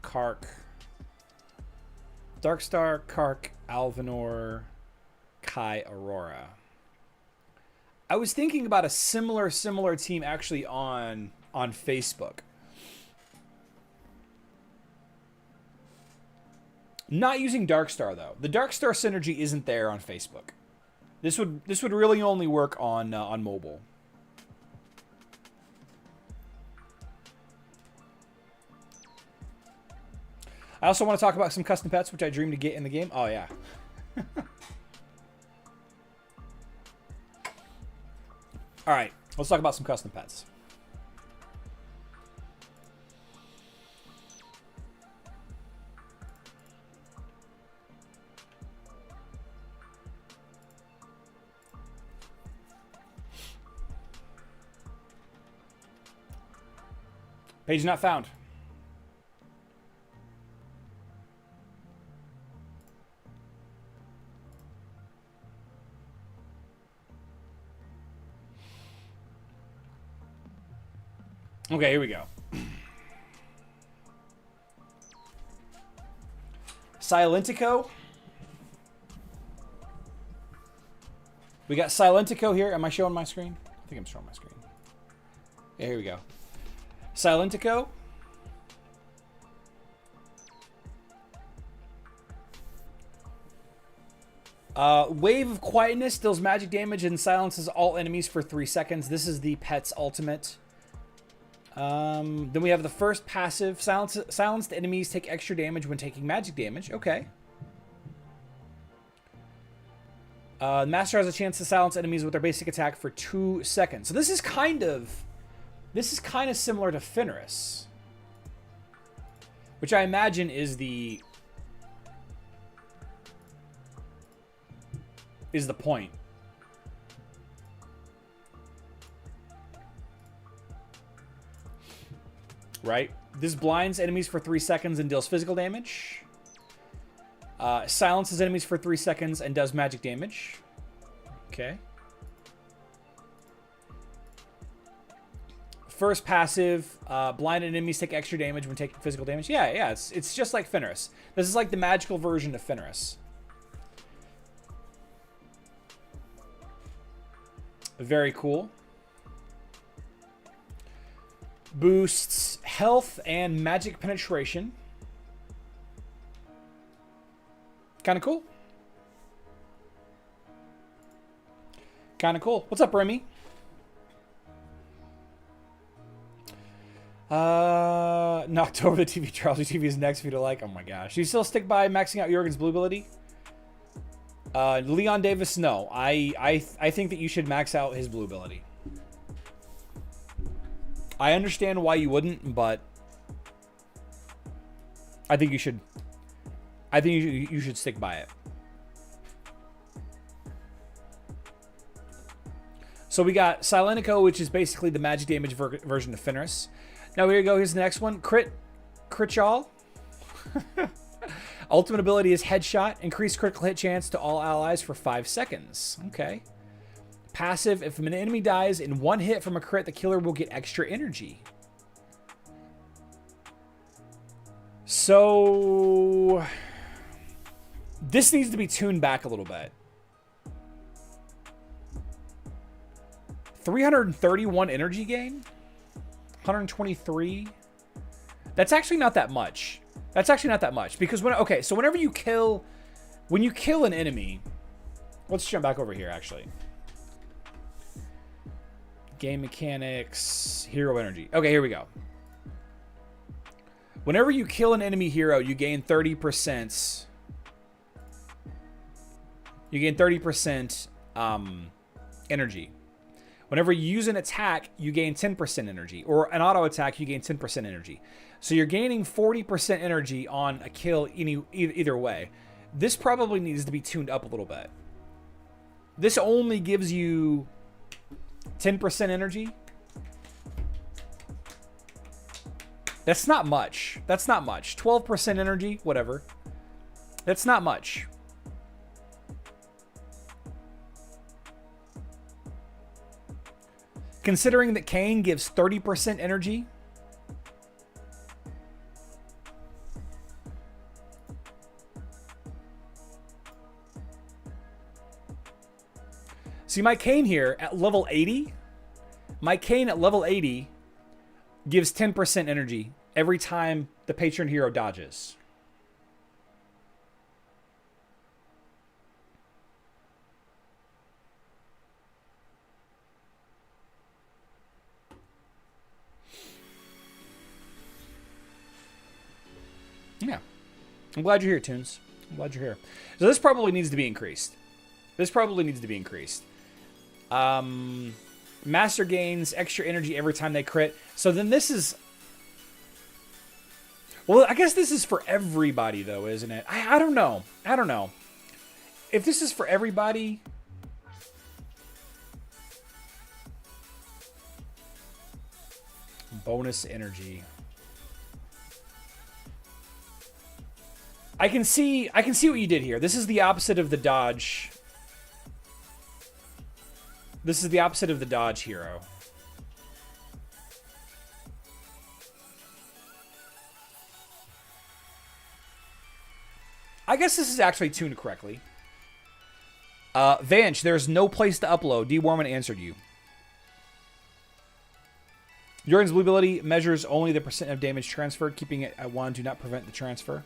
Karkh. Darkstar, Karkh, Alvanor. Kai, Aurora. I was thinking about a similar team actually on Facebook. Not using Darkstar though. The Darkstar synergy isn't there on Facebook. This would really only work on mobile. I also want to talk about some custom pets, which I dream to get in the game. Oh yeah. All right, let's talk about some custom pets. Page not found. Okay, here we go. Silentico. We got Silentico here. Am I showing my screen? I think I'm showing my screen. Yeah, here we go. Silentico. Wave of Quietness deals magic damage and silences all enemies for 3 seconds. This is the pet's ultimate. Then we have the first passive. Silenced enemies take extra damage when taking magic damage. Okay. The Master has a chance to silence enemies with their basic attack for 2 seconds. So this is kind of similar to Fenris, which I imagine is the point. Right? This blinds enemies for 3 seconds and deals physical damage. Silences enemies for 3 seconds and does magic damage. Okay. First passive, blinded enemies take extra damage when taking physical damage. Yeah, it's just like Fenris. This is like the magical version of Fenris. Very cool. Boosts health and magic penetration. Kind of cool. Kind of cool. What's up, Remy? Knocked over the TV trials. Your TV is next for you to like. Oh my gosh. Do you still stick by maxing out Jorgen's blue ability? Leon Davis, no. I think that you should max out his blue ability. I understand why you wouldn't, but I think you should. I think you should stick by it. So we got Silenico, which is basically the magic damage version of Fenris. Now here you go. Here's the next one. Critchall. Ultimate ability is Headshot. Increase critical hit chance to all allies for 5 seconds. Okay. Passive, if an enemy dies in 1 hit from a crit, the killer will get extra energy. So this needs to be tuned back a little bit. 331 energy gain? 123? That's actually not that much. That's actually not that much. Because so whenever you kill an enemy, let's jump back over here actually. Game mechanics, hero energy. Okay, here we go. Whenever you kill an enemy hero, you gain 30%. You gain 30% energy. Whenever you use an attack, you gain 10% energy. Or an auto attack, you gain 10% energy. So you're gaining 40% energy on a kill either way. This probably needs to be tuned up a little bit. This only gives you 10% energy. That's not much. That's not much. 12% energy, whatever. That's not much. Considering that Kain gives 30% energy. See, my Kain here at level 80, gives 10% energy every time the patron hero dodges. Yeah. I'm glad you're here, Toons. I'm glad you're here. So this probably needs to be increased. Master gains extra energy every time they crit. So then this is... Well, I guess this is for everybody, though, isn't it? I don't know. I don't know. If this is for everybody... Bonus energy. I can see what you did here. This is the opposite of the dodge. This is the opposite of the dodge hero. I guess this is actually tuned correctly. Vanch, there's no place to upload. D. Warman answered you. Jorgen's blue ability measures only the percent of damage transferred. Keeping it at 1 do not prevent the transfer.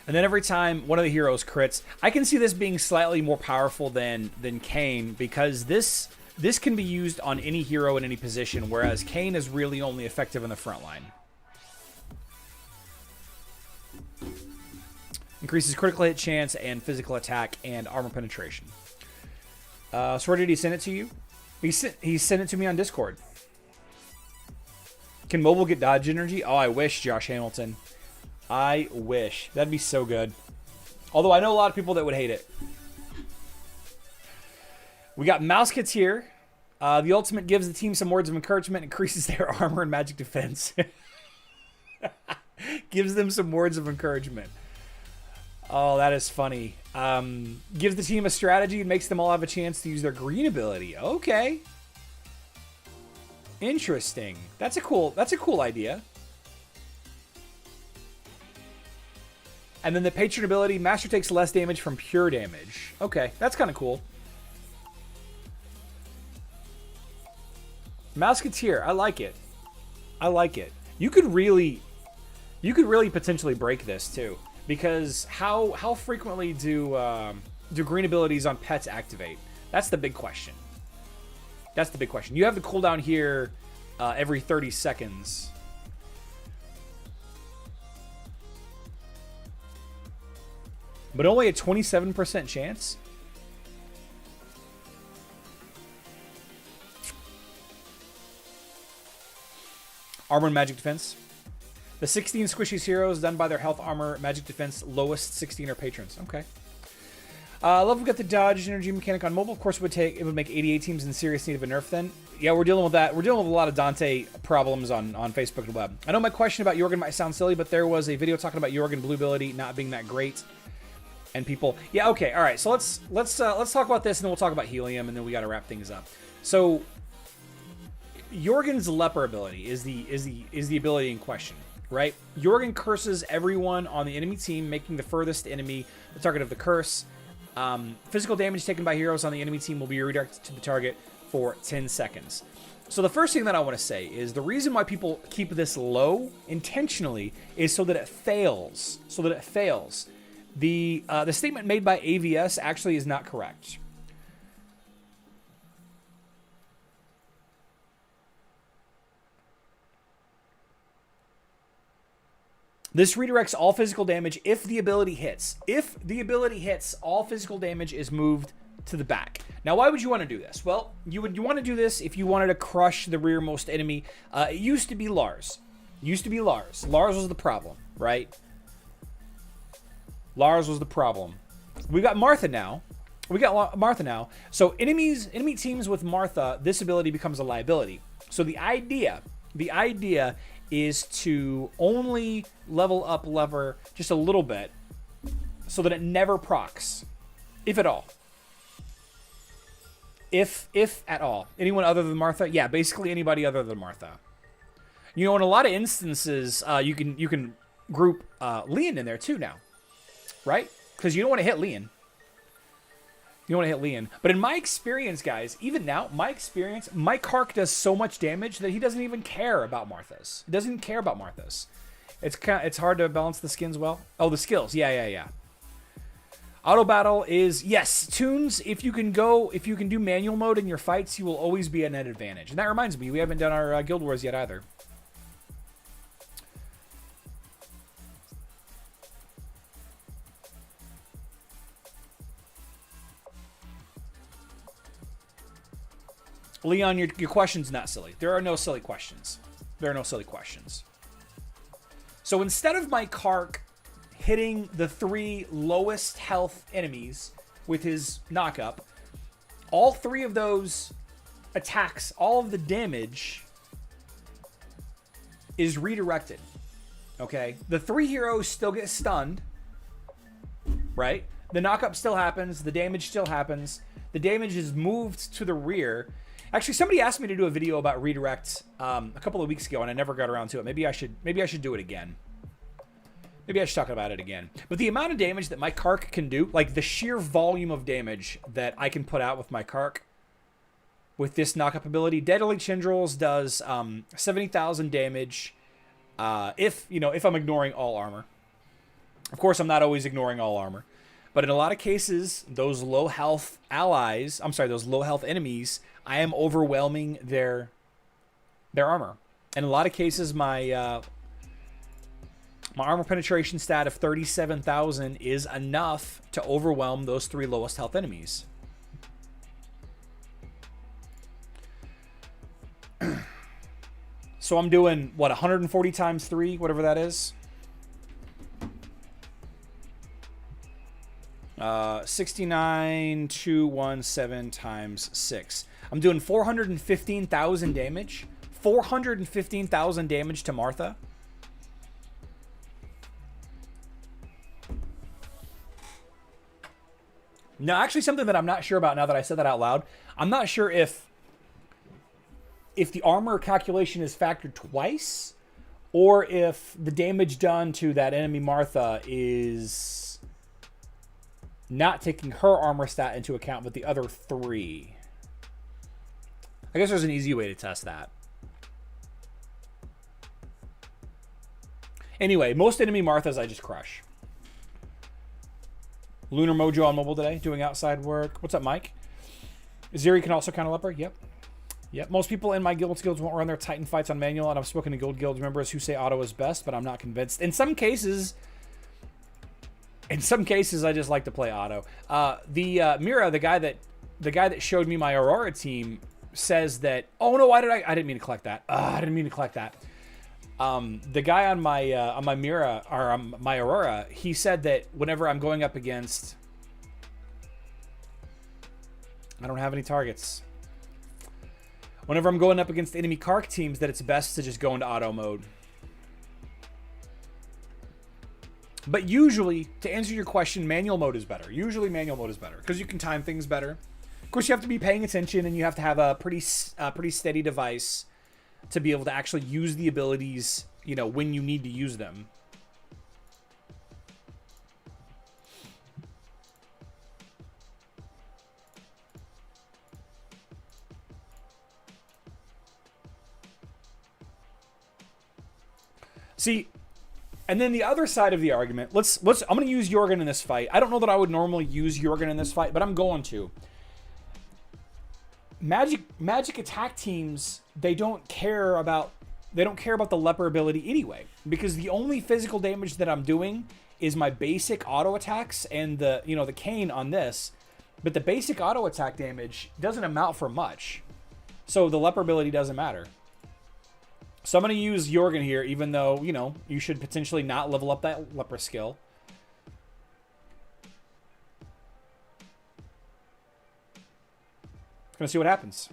And then every time one of the heroes crits, I can see this being slightly more powerful than Kayn, because this can be used on any hero in any position, whereas Kayn is really only effective in the front line. Increases critical hit chance and physical attack and armor penetration. So where did he send it to you? He sent it to me on Discord. Can mobile get dodge energy? Oh, I wish, Josh Hamilton. I wish. That'd be so good. Although I know a lot of people that would hate it. We got mouse kits here. The ultimate gives the team some words of encouragement, increases their armor and magic defense. Gives them some words of encouragement. Oh, that is funny. Gives the team a strategy and makes them all have a chance to use their green ability. Okay. Interesting. That's a cool idea. And then the patron ability, Master takes less damage from pure damage. Okay, that's kind of cool. Mouseketeer, I like it. I like it. You could really potentially break this too, because how frequently do green abilities on pets activate? That's the big question. That's the big question. You have the cooldown here every 30 seconds. But only a 27% chance? Armor and magic defense. The 16 squishies heroes done by their health, armor, magic defense. Lowest 16 are patrons. Okay. I love we got the dodge energy mechanic on mobile. Of course, it would make 88 teams in serious need of a nerf then. Yeah, we're dealing with that. We're dealing with a lot of Dante problems on Facebook and web. I know my question about Jorgen might sound silly, but there was a video talking about Jorgen blue ability not being that great. And people, yeah, okay, all right. So let's talk about this, and then we'll talk about helium, and then we got to wrap things up. So Jorgen's Leper ability is the ability in question, right? Jorgen curses everyone on the enemy team, making the furthest enemy the target of the curse. Physical damage taken by heroes on the enemy team will be redirected to the target for 10 seconds. So the first thing that I want to say is the reason why people keep this low intentionally is so that it fails. So that it fails. The statement made by AVS actually is not correct. This redirects all physical damage if the ability hits. If the ability hits, all physical damage is moved to the back. Now, why would you want to do this? Well, you want to do this if you wanted to crush the rearmost enemy. It used to be Lars. Lars was the problem, right? Lars was the problem. We got Martha now. So enemy teams with Martha, this ability becomes a liability. So the idea is to only level up Lever just a little bit so that it never procs, if at all. If at all. Anyone other than Martha? Yeah, basically anybody other than Martha. You know, in a lot of instances, you can group Lian in there too now, right? Because you don't want to hit Lian. But in my experience, guys, even now, my Karkh does so much damage that he doesn't even care about Martha's. He doesn't care about Martha's. It's hard to balance the skins well. Oh, the skills. Yeah. Auto battle is, yes, tunes. If you can do manual mode in your fights, you will always be at net advantage. And that reminds me, we haven't done our Guild Wars yet either. Leon, your question's not silly. There are no silly questions. So instead of my Karkh hitting the 3 lowest health enemies with his knock-up, all 3 of those attacks, all of the damage is redirected. Okay? The 3 heroes still get stunned, right? The knock-up still happens. The damage still happens. The damage is moved to the rear. Actually, somebody asked me to do a video about redirect a couple of weeks ago, and I never got around to it. Maybe I should do it again. Maybe I should talk about it again. But the amount of damage that my Karkh can do, like the sheer volume of damage that I can put out with my Karkh, with this knock-up ability, Deadly Tendrils does 70,000 damage if I'm ignoring all armor. Of course, I'm not always ignoring all armor. But in a lot of cases, those low health allies, I'm sorry, those low health enemies, I am overwhelming their armor. In a lot of cases, my armor penetration stat of 37,000 is enough to overwhelm those 3 lowest health enemies. So I'm doing, what, 140 times 3, whatever that is? 69,217 times 6. I'm doing 415,000 damage. 415,000 damage to Martha. Now, actually, something that I'm not sure about now that I said that out loud. I'm not sure if the armor calculation is factored twice, or if the damage done to that enemy Martha is not taking her armor stat into account, but the other 3. I guess there's an easy way to test that. Anyway, most enemy Marthas I just crush. Lunar Mojo on mobile today, doing outside work. What's up, Mike? Zeri can also count a leper. Yep. Most people in my guilds won't run their Titan fights on manual, and I've spoken to guilds members who say auto is best, but I'm not convinced. In some cases, I just like to play auto. Mira, the guy that showed me my Aurora team, says that. Oh no, I didn't mean to collect that. I didn't mean to collect that. The guy on my Mira, or on my Aurora, he said that whenever I'm going up against, I don't have any targets. Whenever I'm going up against enemy Karkh teams, that it's best to just go into auto mode. But usually, to answer your question, manual mode is better. Usually manual mode is better because you can time things better. Of course, you have to be paying attention, and you have to have a pretty steady device to be able to actually use the abilities, you know, when you need to use them. See, and then the other side of the argument, I'm going to use Jorgen in this fight. I don't know that I would normally use Jorgen in this fight, but I'm going to. Magic attack teams, they don't care about the leper ability anyway, because the only physical damage that I'm doing is my basic auto attacks and the cane on this, but the basic auto attack damage doesn't amount for much. So the leper ability doesn't matter. So I'm going to use Jorgen here, even though, you know, you should potentially not level up that leper skill. Gonna see what happens.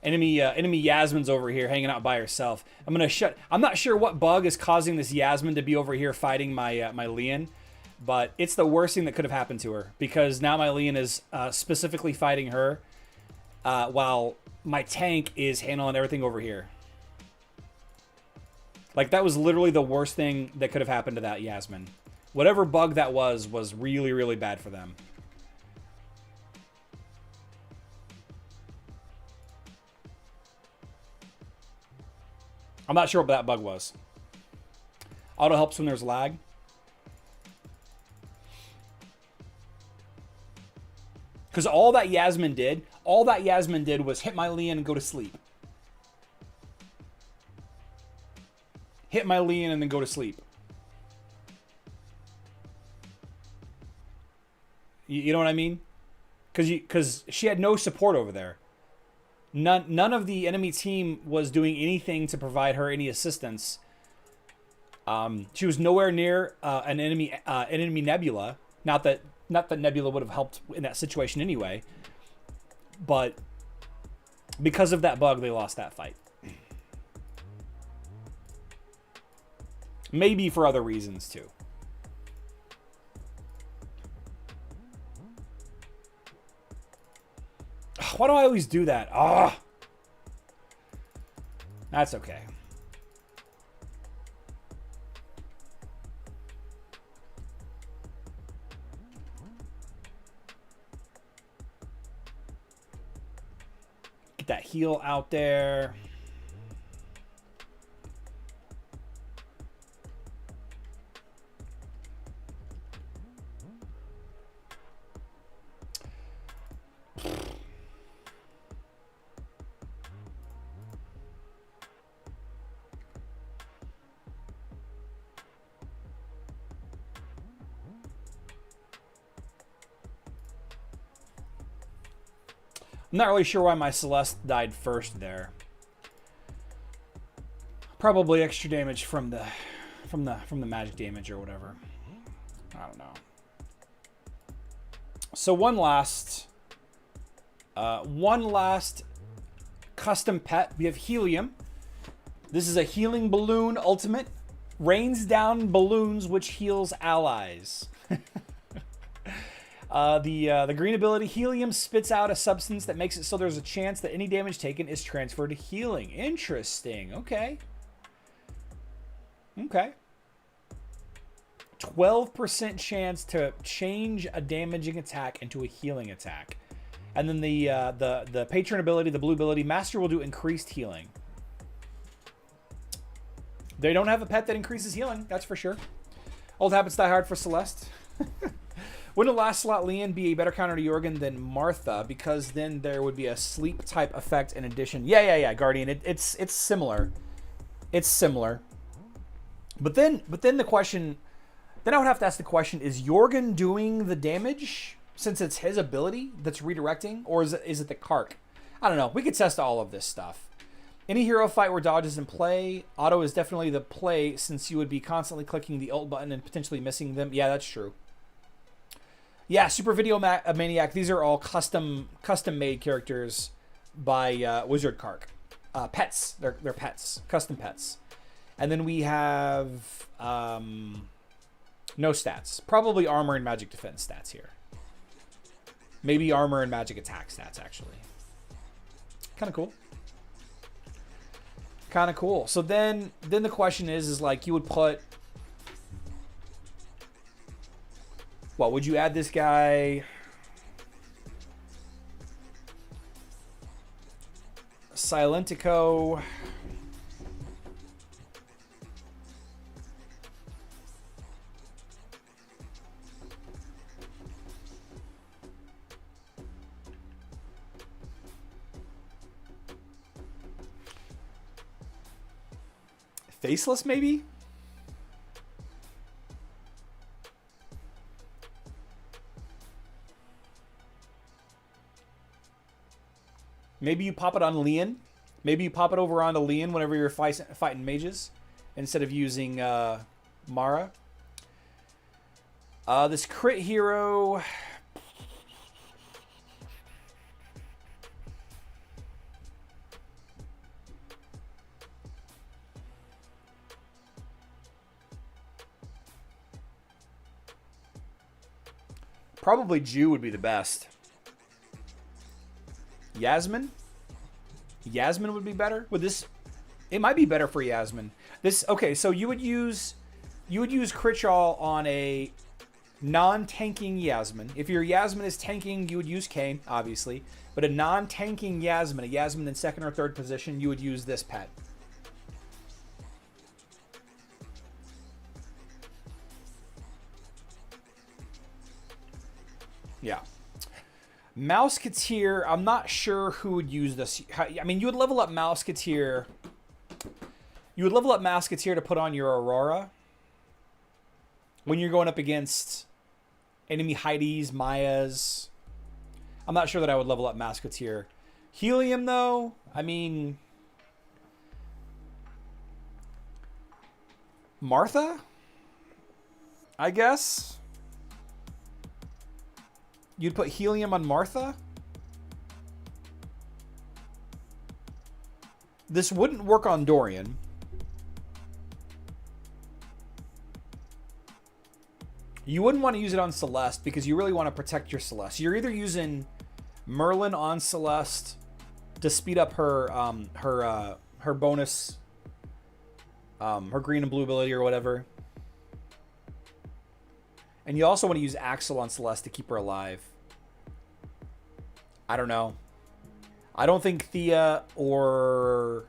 Enemy Yasmin's over here hanging out by herself. I'm not sure what bug is causing this Yasmin to be over here fighting my my Lian, but it's the worst thing that could have happened to her, because now my Lian is specifically fighting her, while my tank is handling everything over here. Like, that was literally the worst thing that could have happened to that Yasmin. Whatever bug that was really, really bad for them. I'm not sure what that bug was. Auto helps when there's lag. Because all that Yasmin did was hit my Lian and go to sleep. Hit my Lian and then go to sleep. You know what I mean? Because she had no support over there. None of the enemy team was doing anything to provide her any assistance. She was nowhere near an enemy Nebula. Not that Nebula would have helped in that situation anyway. But because of that bug, they lost that fight. Maybe for other reasons too. Why do I always do that? Ah, that's okay. that heal out there. I'm not really sure why my Celeste died first there. Probably extra damage from the magic damage or whatever. I don't know. So one last custom pet. We have Helium. This is a healing balloon ultimate. Rains down balloons which heals allies. The green ability, Helium, spits out a substance that makes it so there's a chance that any damage taken is transferred to healing. Interesting. Okay. Okay. 12% chance to change a damaging attack into a healing attack. And then the patron ability, the blue ability, Master will do increased healing. They don't have a pet that increases healing, that's for sure. Old habits die hard for Celeste. Wouldn't the last slot Lian be a better counter to Jorgen than Martha? Because then there would be a sleep type effect in addition. Yeah, Guardian. It's similar. It's similar. But then the question, then I would have to ask the question: is Jorgen doing the damage since it's his ability that's redirecting, or is it the Karkh? I don't know. We could test all of this stuff. Any hero fight where dodge is in play, auto is definitely the play since you would be constantly clicking the ult button and potentially missing them. Yeah, that's true. Yeah, Super Video Maniac. These are all custom made characters by Wizard Karkh. Pets. They're pets. Custom pets. And then we have no stats. Probably armor and magic defense stats here. Maybe armor and magic attack stats, actually. Kind of cool. Kind of cool. So then the question is like you would put... What, would you add this guy? Silentico. Faceless, maybe? Maybe you pop it on Lian. Maybe you pop it over onto Lian whenever you're fighting mages instead of using Mara. This crit hero... Probably Jew would be the best. Yasmin? Yasmin would be better? Would this... It might be better for Yasmin. This... Okay, so you would use Critchall on a non-tanking Yasmin. If your Yasmin is tanking, you would use Kayn, obviously. But a non-tanking Yasmin, a Yasmin in second or third position, you would use this pet. Yeah. Mouseketeer, I'm not sure who would use this. I mean, you would level up Mouseketeer. You would level up Mouseketeer to put on your Aurora when you're going up against enemy Heidi's, Maya's. I'm not sure that I would level up Mouseketeer. Helium, though, I mean... Martha? I guess? You'd put Helium on Martha? This wouldn't work on Dorian. You wouldn't want to use it on Celeste because you really want to protect your Celeste. You're either using Merlin on Celeste to speed up her her bonus, her green and blue ability or whatever. And you also want to use Axel on Celeste to keep her alive. I don't know. I don't think Thea or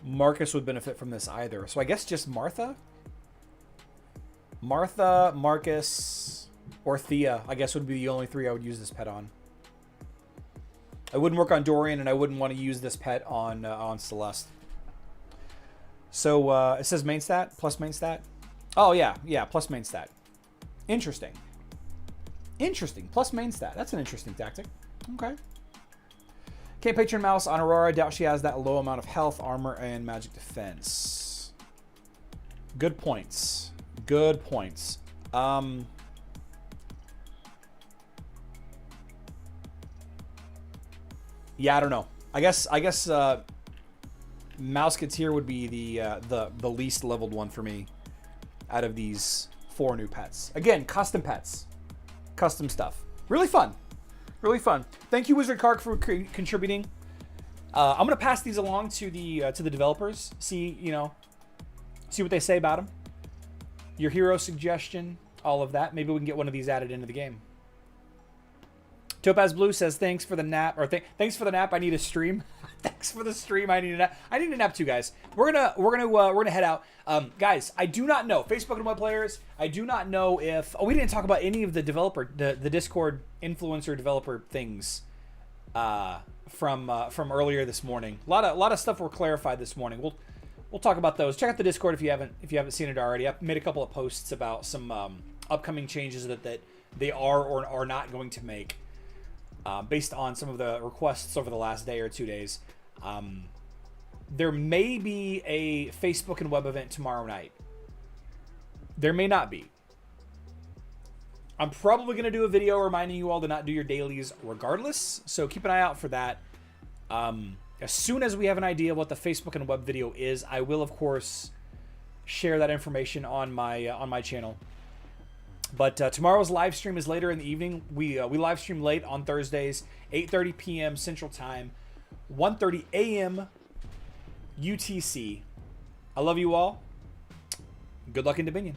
Marcus would benefit from this either. So I guess just Martha? Martha, Marcus, or Thea, I guess would be the only three I would use this pet on. I wouldn't work on Dorian, and I wouldn't want to use this pet on Celeste. So it says main stat, plus main stat. Oh, yeah, plus main stat. Interesting. Interesting, plus main stat. That's an interesting tactic. Okay. Can't patron mouse on Aurora. Doubt she has that low amount of health, armor, and magic defense. Good points. Good points. Yeah, I don't know. I guess Mouseketeer would be the least leveled one for me out of these 4 new pets. Again, custom pets, custom stuff. Really fun. Really fun. Thank you, Wizard Karkh, for contributing. I'm gonna pass these along to the developers. See what they say about them. Your hero suggestion, all of that. Maybe we can get one of these added into the game. Topaz Blue says thanks for the nap, or thanks for the nap. I need a stream. Thanks for the stream. I need a nap. I need a nap too, guys. We're gonna head out, guys. I do not know Facebook and web players. I do not know if we didn't talk about any of the the Discord influencer developer things from earlier this morning. A lot of stuff were clarified this morning. We'll talk about those. Check out the Discord if you haven't seen it already. I've made a couple of posts about some upcoming changes that they are or are not going to make. Based on some of the requests over the last day or 2 days. There may be a Facebook and web event tomorrow night. There may not be. I'm probably going to do a video reminding you all to not do your dailies regardless, so keep an eye out for that. As soon as we have an idea of what the Facebook and web video is, I will, of course, share that information on my channel. But tomorrow's live stream is later in the evening. We live stream late on Thursdays, 8:30 p.m. Central Time, 1:30 a.m. UTC. I love you all. Good luck in Dominion.